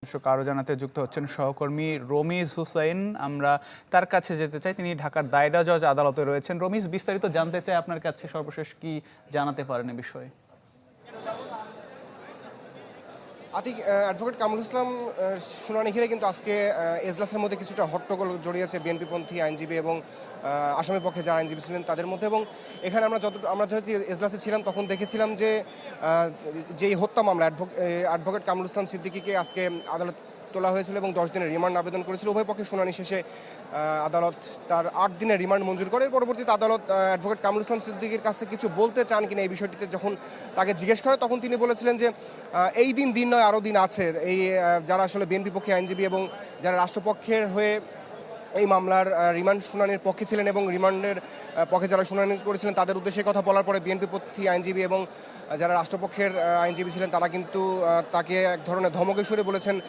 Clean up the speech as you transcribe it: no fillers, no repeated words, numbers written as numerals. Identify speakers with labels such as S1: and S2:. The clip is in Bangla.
S1: আরো জানাতে যুক্ত হচ্ছেন সহকর্মী রমিজ হুসাইন। আমরা তার কাছে যেতে চাই, তিনি ঢাকার দায়রা জজ আদালতে রয়েছেন। রমিজ, বিস্তারিত জানতে চাই আপনার কাছে, সর্বশেষ কি জানাতে পারেন এ বিষয়ে?
S2: আতিক, অ্যাডভোকেট কামরুল ইসলাম শুনানি ঘিরে কিন্তু আজকে এজলাসের মধ্যে কিছুটা হট্টগোল জড়িয়েছে বিএনপিপন্থী আইনজীবী এবং আসামির পক্ষে যারা আইনজীবী ছিলেন তাদের মধ্যে। এবং এখানে আমরা যেহেতু এজলাসে ছিলাম তখন দেখেছিলাম যে যেই হত্যা মামলা অ্যাডভোকেট কামরুল ইসলাম সিদ্দিকীকে আজকে আদালত তোলা হয়েছিল এবং 10 দিনের রিমান্ড আবেদন করেছিল। উভয় পক্ষে শুনানি শেষে আদালত তার 8 দিনের রিমান্ড মঞ্জুর করে। পরবর্তীতে আদালত অ্যাডভোকেট কামরুল ইসলাম সিদ্দিকীর কাছে কিছু বলতে চান কিনা এই বিষয়টিতে যখন তাকে জিজ্ঞেস করে, তখন তিনি বলেছিলেন যে এই দিন নয় আরও দিন আছে। এই যারা আসলে বিএনপি পক্ষে আইনজীবী এবং যারা রাষ্ট্রপক্ষের হয়ে এই মামলার রিমান্ড শুনানির পক্ষে ছিলেন এবং রিমান্ডের পক্ষে যারা শুনানি করেছিলেন তাদের উদ্দেশ্যে কথা বলার পরে বিএনপি পন্থী আইনজীবী এবং যারা রাষ্ট্রপক্ষের আইনজীবী ছিলেন তারা কিন্তু তাকে এক ধরনের ধমকের সুরে বলেছেন